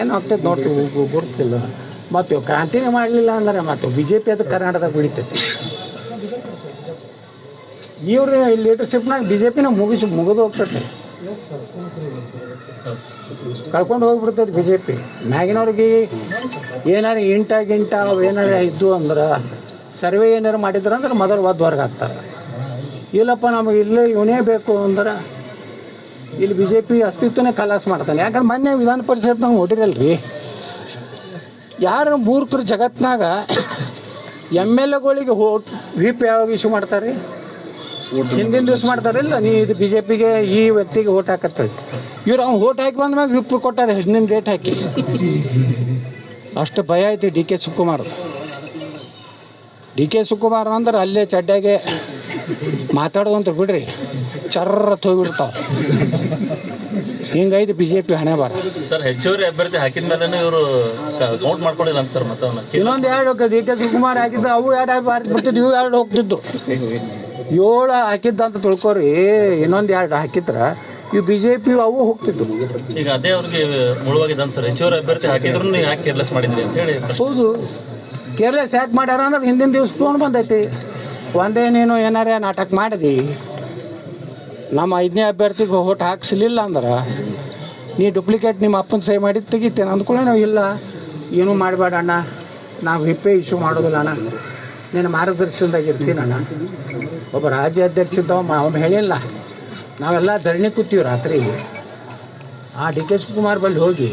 ಏನು ಆಗ್ತೈತೆ ನೋಡ್ತೀವಿ, ಗೊತ್ತಿಲ್ಲ. ಮತ್ತು ಕ್ರಾಂತಿನೇ ಮಾಡಲಿಲ್ಲ ಅಂದ್ರೆ ಮತ್ತು ಬಿ ಜೆ ಪಿ ಅದು ಕರ್ನಾಟಕದಾಗ ಬೆಳಿತೈತಿ. ಇವ್ರ ಲೀಡರ್ಶಿಪ್ನಾಗ ಬಿ ಜೆ ಪಿನ ಮುಗಿದು ಹೋಗ್ತೈತೆ, ಕಳ್ಕೊಂಡು ಹೋಗ್ಬಿಡ್ತೈತೆ ಬಿ ಜೆ ಪಿ. ಮ್ಯಾಗಿನವ್ರಿಗೆ ಏನಾರು ಗಿಂಟ ಅವು ಏನಾರು ಇದ್ದು ಅಂದ್ರೆ ಸರ್ವೆ ಏನಾರು ಮಾಡಿದ್ರೆ ಅಂದ್ರೆ ಮೊದಲು ಹೊರಗೆ ಹಾಕ್ತಾರೆ. ಇಲ್ಲಪ್ಪ ನಮಗೆ ಇಲ್ಲೇ ಇವನೇ ಬೇಕು ಅಂದ್ರೆ ಇಲ್ಲಿ ಬಿ ಜೆ ಪಿ ಅಸ್ತಿತ್ವನೇ ಖಲಾಸ್ ಮಾಡ್ತಾನೆ. ಯಾಕಂದ್ರೆ ಮೊನ್ನೆ ವಿಧಾನ ಪರಿಷತ್ ನಾವು ನೋಡಿರಲ್ರಿ, ಯಾರು ಮೂರ್ಖರು ಜಗತ್ನಾಗ ಎಮ್ ಎಲ್ ಎಗಳಿಗೆ ವಿಪ್ ಯಾವಾಗ ಇಶ್ಯೂ ಮಾಡ್ತಾರೆ? ಹಿಂದಿನ ದಿವಸ ಮಾಡ್ತಾರಿಲ್ಲ, ನೀ ಇದು ಬಿ ಜೆ ಪಿಗೆ ಈ ವ್ಯಕ್ತಿಗೆ ಓಟ್ ಹಾಕತ್ತೇಳಿ. ಇವ್ರು ಅವ್ನು ಓಟ್ ಹಾಕಿ ಬಂದ್ಮ್ಯಾಗ ವಿಪ್ ಕೊಟ್ಟಾರೆ, ಹಿಂದಿನ ಡೇಟ್ ಹಾಕಿ. ಅಷ್ಟು ಭಯ ಐತಿ ಡಿ ಕೆ ಶಿವಕುಮಾರ್ ಅಂದ್ರೆ ಅಲ್ಲೇ ಚಡ್ಡಾಗೆ ಮಾತಾಡೋದಂತ ಬಿಡ್ರಿ, ಚರ್ರ ಹೋಗ್ಬಿಡ್ತಾವ. ಹಿಂಗೈತಿ ಬಿ ಜೆ ಪಿ ಹಣೆ ಬಾರ. ಸರ್, ಹೆಚ್ಚುವರಿ ಅಭ್ಯರ್ಥಿ ಹಾಕಿದ ಮೇಲೆ ಇವರು ಕೌಂಟ್ ಮಾಡ್ಕೊಂಡಿಲ್ಲ ಸರ್. ಮತ್ತೆ ಇನ್ನೊಂದು 2 ಡಿ ಕೆ ಶಿವಕುಮಾರ್ ಹಾಕಿದ್ದು, ಅವು 2 ಬಾರಿ ಬರ್ತಿದ್ದು, ಇವು 2 ಹೋಗ್ತಿದ್ದು. 7 ಹಾಕಿದ್ದಂತ ತಿಳ್ಕೊರಿ, ಇನ್ನೊಂದು 2 ಹಾಕಿದ್ರೆ ಇವು ಬಿ ಜೆ ಪಿ ಅವು ಹೋಗ್ತಿದ್ದು. ಈಗ ಅದೇ ಅವ್ರಿಗೆ ಮುಳುವಾಗಿದ್ದಾನೆ ಸರ್. ಹೆಚ್ಚುವರಿ ಅಭ್ಯರ್ಥಿ ಹಾಕಿದ್ರು ನೀವು ಯಾಕೆ ಕೇರ್ಲೆಸ್ ಮಾಡಿದ್ರಿ ಅಂತ ಹೇಳಿ. ಹೌದು, ಕೇರ್ಲೆಸ್ ಯಾಕೆ ಮಾಡ್ಯಾರ ಅಂದ್ರೆ ಹಿಂದಿನ ದಿವ್ಸ ಫೋನ್ ಬಂದೈತಿ, ಒಂದೇ ನೀನು ಏನಾರೇ ನಾಟಕ ಮಾಡಿದಿ, ನಮ್ಮ 5ನೇ ಅಭ್ಯರ್ಥಿಗೆ ಓಟ್ ಹಾಕ್ಸಲಿಲ್ಲ ಅಂದ್ರೆ ನೀ ಡೂಪ್ಲಿಕೇಟ್ ನಿಮ್ಮ ಅಪ್ಪನ ಸಹಿ ಮಾಡಿ ತೆಗಿತೇನೆ ಅಂದ್ಕೊಳ್ಳೆ. ನಾವು ಇಲ್ಲ, ಏನೂ ಮಾಡಬೇಡ ಅಣ್ಣ, ನಾವು ಹಿಪ್ಪೆ ಇಶ್ಯೂ ಮಾಡೋದಿಲ್ಲ ಅಣ್ಣ, ನೀನು ಮಾರ್ಗದರ್ಶನದಾಗ ಇರ್ತೀನಿ ಅಣ್ಣ. ಒಬ್ಬ ರಾಜ್ಯಾಧ್ಯಕ್ಷ ಅವನು ಹೇಳಿಲ್ಲ, ನಾವೆಲ್ಲ ಧರಣಿ ಕೂತೀವಿ ರಾತ್ರಿ. ಆ ಡಿ ಕೆ ಶಿವಕುಮಾರ್ ಬಳಿ ಹೋಗಿ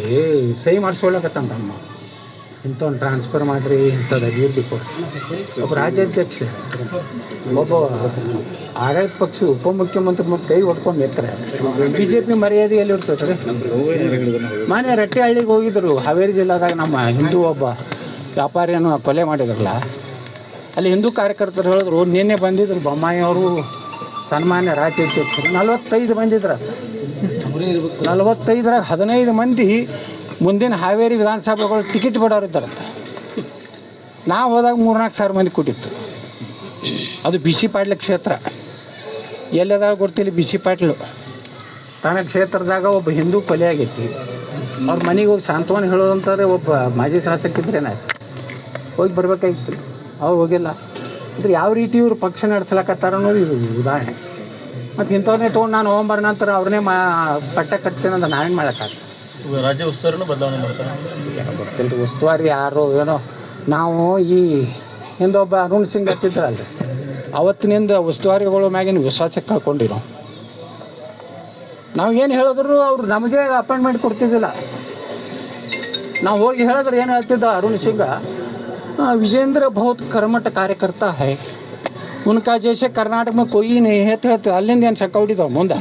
ಸಹಿ ಮಾಡಿಸ್ಕೊಳ್ಳಕತ್ತಮ್ಮ, ಇಂಥವ್ನು ಟ್ರಾನ್ಸ್ಫರ್ ಮಾಡಿರಿ, ಇಂಥದ್ದು ಅಭಿವೃದ್ಧಿ ಕೊಡಿ. ಒಬ್ಬ ರಾಜ್ಯಾಧ್ಯಕ್ಷ, ಒಬ್ಬ ಆಡಳಿತ ಪಕ್ಷ ಉಪಮುಖ್ಯಮಂತ್ರಿ ಕೈ ಹೊಡ್ಕೊಂಡು ನಿಂತಾರೆ. ಬಿ ಜೆ ಪಿ ಮರ್ಯಾದೆಯಲ್ಲಿ ಇರ್ತದೆ ರೀ. ಮನೆ ರಟ್ಟಿಹಳ್ಳಿಗೆ ಹೋಗಿದ್ರು, ಹಾವೇರಿ ಜಿಲ್ಲಾದಾಗ ನಮ್ಮ ಹಿಂದೂ ಒಬ್ಬ ವ್ಯಾಪಾರಿಯನ್ನು ಕೊಲೆ ಮಾಡಿದ್ರಲ್ಲ, ಅಲ್ಲಿ ಹಿಂದೂ ಕಾರ್ಯಕರ್ತರು ಹೇಳಿದ್ರು, ನಿನ್ನೆ ಬಂದಿದ್ರು ಬೊಮ್ಮಾಯಿ ಅವರು ಸನ್ಮಾನ್ಯ ರಾಜ್ಯಾಧ್ಯಕ್ಷರು, 45 ಬಂದಿದ್ರು. 45ರಾಗ 15 ಮಂದಿ ಮುಂದಿನ ಹಾವೇರಿ ವಿಧಾನಸಭೆಗಳು ಟಿಕೆಟ್ ಬಿಡೋರಿದ್ದಾರಂತ. ನಾವು ಹೋದಾಗ 3-4 ಸಾವಿರ ಮಂದಿ ಕೊಟ್ಟಿತ್ತು. ಅದು ಬಿ ಸಿ ಪಾಟೀಲ್ ಕ್ಷೇತ್ರ. ಎಲ್ಲದಾಗ ಗೊತ್ತಿಲ್ಲ, ಬಿ ಸಿ ಪಾಟೀಲು ತನ್ನ ಕ್ಷೇತ್ರದಾಗ ಒಬ್ಬ ಹಿಂದೂ ಕೊಲೆ ಆಗೈತಿ. ಅವ್ರ ಮನೆಗೆ ಹೋಗಿ ಸಾಂತ್ವನ ಹೇಳೋದಂತಾರೆ. ಒಬ್ಬ ಮಾಜಿ ಶಾಸಕಿದ್ರೇನಾಯ್ತು, ಹೋಗಿ ಬರ್ಬೇಕಾಗಿತ್ತು, ಅವ್ರು ಹೋಗಿಲ್ಲ. ಅಂದ್ರೆ ಯಾವ ರೀತಿ ಇವರು ಪಕ್ಷ ನಡೆಸ್ಲಕತ್ತಾರ ಅನ್ನೋದು ಇದು ಉದಾಹರಣೆ. ಮತ್ತು ಇಂಥವ್ರನ್ನೇ ತೊಗೊಂಡು ನಾನು ಹೋಗ್ಬಾರ ನಂತರ ಅವ್ರನ್ನೇ ಪಟ್ಟ ಕಟ್ತೇನೆ ಅಂತ ನಾವೇನು ಮಾಡೋಕ್ಕಾಗ. ರಾಜ್ಯ ಉಸ್ತುವಾರಿನೂ ಬದಲಾವಣೆ ಮಾಡ್ತಾರೆ, ಗೊತ್ತಿಲ್ಲ ಉಸ್ತುವಾರಿ ಯಾರು ಏನೋ. ನಾವು ಈ ಹಿಂದೊಬ್ಬ ಅರುಣ್ ಸಿಂಗ್ ಹತ್ತಿದ್ರಲ್ರಿ, ಅವತ್ತಿನಿಂದ ಉಸ್ತುವಾರಿಗಳ ಮ್ಯಾಗಿನ ವಿಶ್ವಾಸಕ್ಕೆ ಕಳ್ಕೊಂಡಿರೋ. ನಾವು ಏನು ಹೇಳಿದ್ರು ಅವ್ರು ನಮಗೆ ಅಪಾಯಿಂಟ್ಮೆಂಟ್ ಕೊಡ್ತಿದ್ದಿಲ್ಲ. ನಾವು ಹೋಗಿ ಹೇಳಿದ್ರೆ ಏನು ಹೇಳ್ತಿದ್ದ ಅರುಣ್ ಸಿಂಗ, विजेंद्र बहुत कर्मठ कार्यकर्ता है, उनका जैसे कर्नाटक में कोई नहीं है ಅಂತ ಹೇಳ್ತೀವಿ. ಅಲ್ಲಿಂದ ಏನು ಶಕ್ಕ ಹೊಡಿತಾವ ಮುಂದೆ.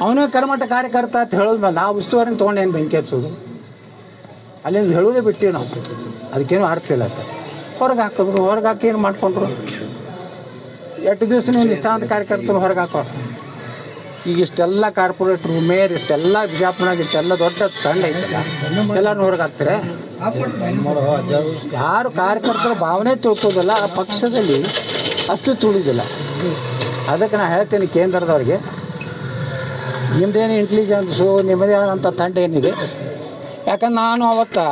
ಅವನೇ ಕರ್ಮಠ ಕಾರ್ಯಕರ್ತ ಅಂತ ಹೇಳೋದು, ನಾವು ಉಸ್ತುವಾರಿನ ತೊಗೊಂಡು ಏನು ಬೆಂಕಿ ಹಚ್ಚೋದು, ಅಲ್ಲಿಂದ ಹೇಳೋದೇ ಬಿಟ್ಟಿವಿ ನಾವು. ಅದಕ್ಕೇನು ಅರ್ಥ ಇಲ್ಲ ಅಂತ ಹೊರಗೆ ಹಾಕಿದ್ರು. ಹೊರಗೆ ಹಾಕಿ ಏನು ಮಾಡ್ಕೊಂಡ್ರು, 8 ದಿವಸ ನೀವು ನಿಷ್ಠಾಂತ ಕಾರ್ಯಕರ್ತರು ಹೊರಗೆ ಹಾಕೋರು. ಈಗ ಇಷ್ಟೆಲ್ಲ ಕಾರ್ಪೊರೇಟ್ರು, ಮೇಯರ್, ಇಷ್ಟೆಲ್ಲ ಬಿಜಾಪುರನಾಗ ಇಷ್ಟೆಲ್ಲ ದೊಡ್ಡ ತಂಡ ಐತಲ್ಲ, ಎಲ್ಲರೂ ಹೊರಗೆ ಹಾಕ್ತಾರೆ. ಯಾರು ಕಾರ್ಯಕರ್ತರ ಭಾವನೆ ತಿಳ್ಕೋದಿಲ್ಲ, ಆ ಪಕ್ಷದಲ್ಲಿ ಅಸ್ತಿತ್ವ ಉಳಿದಿಲ್ಲ. ಅದಕ್ಕೆ ನಾನು ಹೇಳ್ತೀನಿ ಕೇಂದ್ರದವ್ರಿಗೆ, ನಿಮ್ಮದೇನು ಇಂಟೆಲಿಜೆನ್ಸು, ನಿಮ್ಮದೇ ಆದಂಥ ತಂಡ ಏನಿದೆ. ಯಾಕಂದ್ರೆ ನಾನು ಅವತ್ತು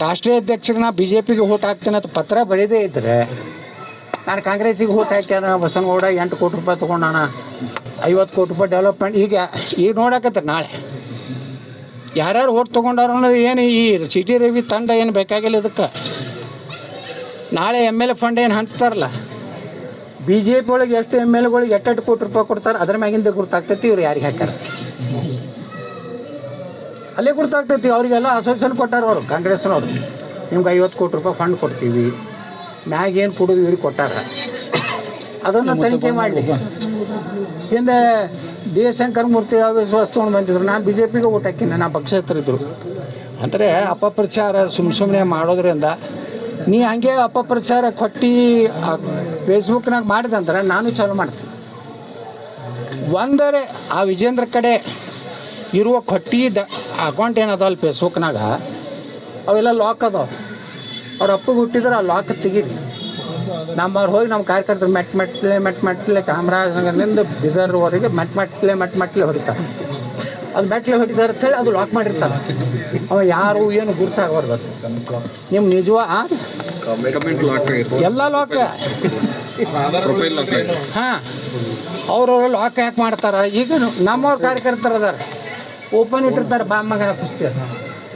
ರಾಷ್ಟ್ರೀಯ ಅಧ್ಯಕ್ಷರನ್ನ ಬಿ ಜೆ ಪಿಗೆ ಓಟ್ ಹಾಕ್ತೇನೆ ಅಂತ ಪತ್ರ ಬರೀದೇ ಇದ್ದರೆ, ನಾನು ಕಾಂಗ್ರೆಸ್ಸಿಗೆ ಓಟ್ ಹಾಕ್ಯಾನ, ಬಸವನಗೌಡ 8 ಕೋಟಿ ರೂಪಾಯಿ ತೊಗೊಂಡಾನ, 50 ಕೋಟಿ ರೂಪಾಯಿ ಡೆವಲಪ್ಮೆಂಟ್. ಈಗ ನೋಡಕತ್ತಾರೆ ನಾಳೆ ಯಾರ್ಯಾರು ಓಟ್ ತೊಗೊಂಡಾರ ಅನ್ನೋದು. ಏನು ಈ ಸಿ ಟಿ ರವಿ ತಂಡ ಏನು ಬೇಕಾಗಿಲ್ಲ ಇದಕ್ಕೆ. ನಾಳೆ ಎಮ್ ಎಲ್ ಎ ಫಂಡ್ ಏನು ಹಂಚ್ತಾರಲ್ಲ, ಬಿ ಜೆ ಪಿ ಒಳಗೆ ಎಷ್ಟು ಎಮ್ ಎಲ್ ಎಗಳಿಗೆ 8 ಕೋಟಿ ರೂಪಾಯಿ ಕೊಡ್ತಾರೆ, ಅದ್ರ ಮ್ಯಾಗಿಂದ ಗುರ್ತಾಗ್ತೈತಿ ಇವ್ರು ಯಾರಿಗೆ ಹಾಕ್ಯಾರ. ಅಲ್ಲೇ ಗುರ್ತಾಗ್ತೈತಿ. ಅವರಿಗೆಲ್ಲ ಅಸೋಸಿಯೇಷನ್ ಕೊಟ್ಟಾರ ಅವರು, ಕಾಂಗ್ರೆಸ್ನವರು. ನಿಮ್ಗೆ 50 ಕೋಟಿ ರೂಪಾಯಿ ಫಂಡ್ ಕೊಡ್ತೀವಿ, ಮ್ಯಾಗ ಏನು ಕೊಡೋದು ಇವ್ರಿಗೆ ಕೊಟ್ಟಾರ, ಅದನ್ನು ತನಿಖೆ ಮಾಡಲಿ. ಹಿಂದೆ ಡಿ ಎಸ್ ಶಂಕರ್ ಮೂರ್ತಿ ವಿಶ್ವಾಸ ತೊಗೊಂಡು ಬಂದಿದ್ರು, ನಾನು ಬಿ ಜೆ ಪಿಗೆ ಓಟ್ ಹಾಕಿನ, ನಾ ಪಕ್ಷೇತರ ಇದ್ದರು. ಅಂದರೆ ಅಪಪ್ರಚಾರ ಸುಮ್ಮನೆ ಮಾಡೋದ್ರಿಂದ, ನೀ ಹಂಗೆ ಅಪಪ್ರಚಾರ ಕೊಟ್ಟು ಫೇಸ್ಬುಕ್ನಾಗ ಮಾಡಿದಂದ್ರೆ ನಾನು ಚಾಲು ಮಾಡ್ತೀನಿ. ಒಂದರೆ ಆ ವಿಜೇಂದ್ರ ಕಡೆ ಇರುವ ಕೊಟ್ಟಿದ್ದ ಅಕೌಂಟ್ ಏನದಲ್ಲ ಫೇಸ್ಬುಕ್ನಾಗ, ಅವೆಲ್ಲ ಲಾಕ್ ಅದಾವ. ಅವ್ರ ಅಪ್ಪಗೆ ಹುಟ್ಟಿದ್ರೆ ಆ ಲಾಕ್ ತೆಗೀರಿ. ನಮ್ಮವ್ರು ಹೋಗಿ ನಮ್ಮ ಕಾರ್ಯಕರ್ತರು ಮೆಟ್ಲೆ ಚಾಮರಾಜನಗರದಿಂದ ಬಿದರ್ವರೆಗೆ ಮೆಟ್ಲೆ ಹೊಡಿತಾರೆ. ಅದು ಮೆಟ್ಲೆ ಹೊಡಿತಾರೆ ಅಂತೇಳಿ ಅದು ಲಾಕ್ ಮಾಡಿರ್ತಾರೆ. ಅವ ಯಾರು ಏನು ಗುರ್ತಾಗಬಾರ್ದು. ನಿಮ್ಮ ಎಲ್ಲ ಲಾಕ್ ಹಾಂ ಅವ್ರವ್ರು ಲಾಕ್ ಯಾಕೆ ಮಾಡ್ತಾರೆ? ಈಗ ನಮ್ಮವ್ರ ಕಾರ್ಯಕರ್ತರು ಅದಾರ ಓಪನ್ ಇಟ್ಟಿರ್ತಾರೆ ಬಾಂಬಾಗ ಕುಸ್ತಿ.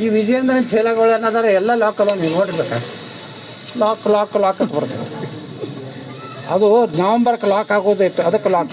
ಈ ವಿಜಯೇಂದ್ರನ ಚೇಲಗಳು ಏನದಾರ ಎಲ್ಲ ಲಾಕ್ ಅಲ್ಲ, ನೀವು ನೋಡಿರ್ಬೇಕ ಲಾಕ್ ಲಾಕ್ ಲಾಕ್ ಅಂತ ಬರ್ತದೆ. ಅದು ನವಂಬರ್ಗೆ ಲಾಕ್ ಆಗೋದೈತೆ, ಅದಕ್ಕೆ ಲಾಕ್